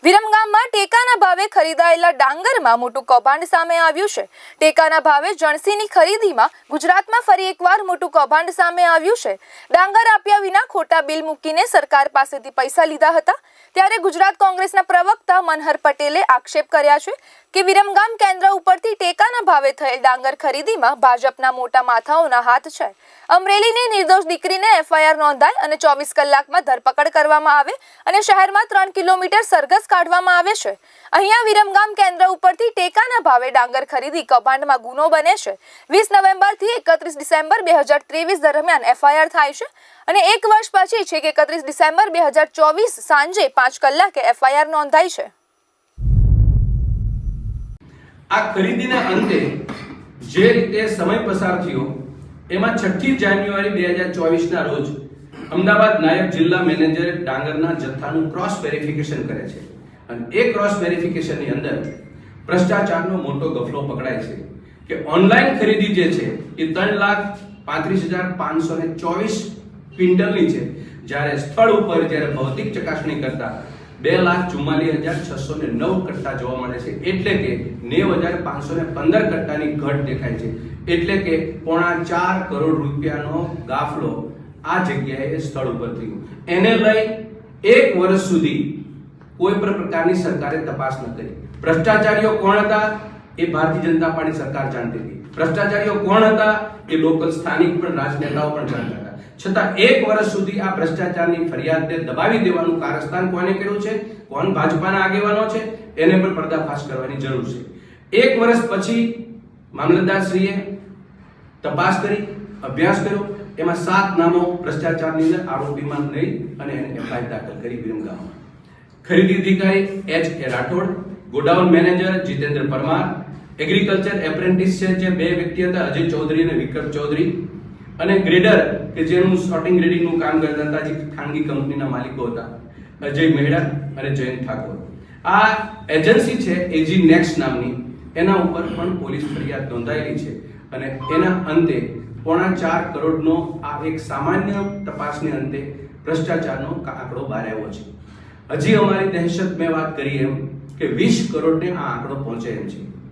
વિરમગામમાં ટેકાના ભાવે ખરીદાયેલા ડાંગરમાં મોટું કૌભાંડ સામે આવ્યું છે। ટેકાના ભાવે જણસીની ખરીદીમાં ગુજરાતમાં ફરી એકવાર મોટું કૌભાંડ સામે આવ્યું છે। ડાંગર આપ્યા વિના ખોટા બિલ મૂકીને સરકાર પાસેથી પૈસા લીધા હતા। ત્યારે ગુજરાત કોંગ્રેસના પ્રવક્તા મનહર પટેલે આક્ષેપ કર્યા છે કે વિરમગામ કેન્દ્ર ઉપરથી ટેકાના ભાવે થયેલ ડાંગર ખરીદીમાં ભાજપના મોટા માથાઓના હાથ છે। અમરેલીની નિર્દોષ દીકરીને એફઆઈઆર નોંધાય અને 24 કલાકમાં ધરપકડ કરવામાં આવે અને શહેરમાં 3 કિલોમીટર સરઘસ કાઢવામાં આવે છે। અહીંયા વિરમગામ કેન્દ્ર ઉપરથી ટેકાના ભાવે ડાંગર ખરીદી કૌભાંડમાં ગુનો બને છે। 20 નવેમ્બરથી 31 ડિસેમ્બર 2023 દરમિયાન એફઆઈઆર થાય છે અને 1 વર્ષ પછી છે કે 31 ડિસેમ્બર 2024 સાંજે 5 કલાકે એફઆઈઆર નોંધાઈ છે। આ ખરીદીના અંતે જે રીતે સમય પસાર થયો એમાં 6 જાન્યુઆરી 2024 ના રોજ અમદાવાદ નાયબ જિલ્લા મેનેજરે ડાંગરના જથ્થાનું ક્રોસ વેરિફિકેશન કરે છે અને એ ક્રોસ વેરિફિકેશનની અંદર ભ્રષ્ટાચારનો મોટો ગફલો પકડાય છે કે ઓનલાઈન ખરીદી જે છે એ 3,35,524 ક્વિન્ટલની છે, જ્યારે સ્થળ ઉપર જ્યારે ભૌતિક ચકાસણી કરતા 2,44,609 કટ્ટા જોવા મળે છે, એટલે કે 90,515 કટ્ટાની ઘટ દેખાય છે। એટલે કે 4.5 કરોડ રૂપિયાનો ગાફલો આ જગ્યાએ સ્થળ ઉપર થયો। એને લઈ 1 વર્ષ સુધી કોઈ પણ પ્રકારની સરકારે તપાસ ન કરી। ભ્રષ્ટાચારીઓ કોણ હતા એ ભારતીય જનતા પાર્ટી સરકાર જાણતી હતી। ભ્રષ્ટાચારીઓ કોણ હતા એ લોકલ સ્થાનિક પણ રાજનેતાઓ પણ જાણતા હતા। છતાં 1 વર્ષ સુધી આ ભ્રષ્ટાચારની ફરિયાદને દબાવી દેવાનું કારસ્તાન કોને કર્યું છે, કોણ ભાજપાના આગેવાનો છે, એને પણ પર્દાફાશ કરવાની જરૂર છે। 1 વર્ષ પછી મામલતદારશ્રીએ તપાસ કરી, અભ્યાસ કર્યો, એમાં 7 નામો ભ્રષ્ટાચારની અંદર આરોપીમાં લઈ અને એને એફઆઈઆર દાખલ કરી વિરમગામમાં। ખરીદી અધિકારી H.A. Rathod, godown manager Jitendra Parmar, agriculture apprentice છે જે 2 વ્યક્તિ હતા, અજય ચૌધરી અને વિક્રમ ચૌધરી, અને ગ્રેડર કે જેનું શોર્ટિંગ ગ્રેડિંગનું કામ કરતા હતા, જે ખાનગી કંપનીના માલિકો હતા, અજય મહેડા અને જયંત ઠાકોર। આ એજન્સી છે એજી નેક્સ્ટ નામની, એના ઉપર પણ પોલીસ ફરિયાદ નોંધાયેલી છે અને એના અંતે 4.5 કરોડનો આ એક સામાન્ય તપાસને અંતે ભ્રષ્ટાચારનો આંકડો બહાર આવ્યો છે। હજી અમારી દહેશત મેં વાત કરી એમ કે 20 કરોડને આ આંકડો પહોંચે એમ છે।